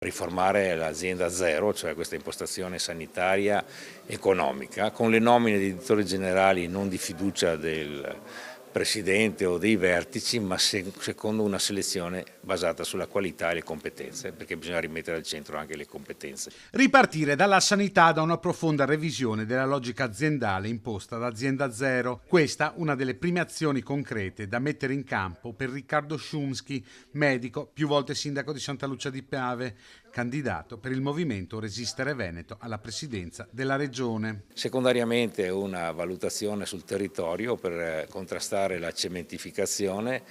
Riformare l'azienda a zero, cioè questa impostazione sanitaria economica, con le nomine di direttori generali non di fiducia del Presidente o dei vertici, ma secondo una selezione basata sulla qualità e le competenze, perché bisogna rimettere al centro anche le competenze. Ripartire dalla sanità da una profonda revisione della logica aziendale imposta da Azienda Zero. Questa una delle prime azioni concrete da mettere in campo per Riccardo Szumski, medico, più volte sindaco di Santa Lucia di Piave, candidato per il movimento Resistere Veneto alla presidenza della regione. Secondariamente una valutazione sul territorio per contrastare la cementificazione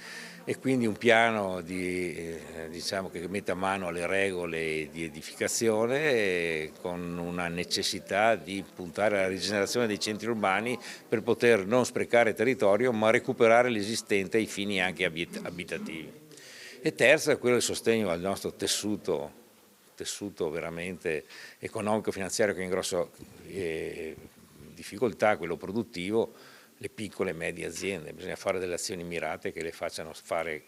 e quindi un piano diciamo, che metta mano alle regole di edificazione con una necessità di puntare alla rigenerazione dei centri urbani per poter non sprecare territorio ma recuperare l'esistente ai fini anche abitativi. E terzo è quello del sostegno al nostro tessuto veramente economico-finanziario che è in grossa difficoltà, quello produttivo, le piccole e medie aziende. Bisogna fare delle azioni mirate che le facciano fare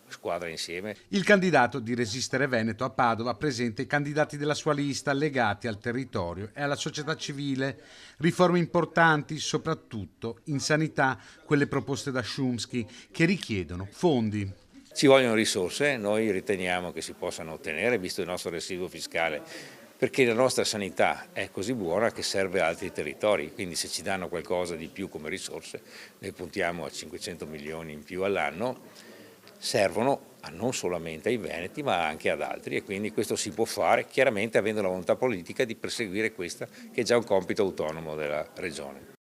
squadra insieme. Il candidato di Resistere Veneto a Padova presenta i candidati della sua lista legati al territorio e alla società civile. Riforme importanti, soprattutto in sanità, quelle proposte da Szumski, che richiedono fondi. Ci vogliono risorse, noi riteniamo che si possano ottenere, visto il nostro residuo fiscale, perché la nostra sanità è così buona che serve a altri territori, quindi se ci danno qualcosa di più come risorse, noi puntiamo a 500 milioni in più all'anno, servono non solamente ai veneti ma anche ad altri e quindi questo si può fare chiaramente avendo la volontà politica di perseguire questa che è già un compito autonomo della regione.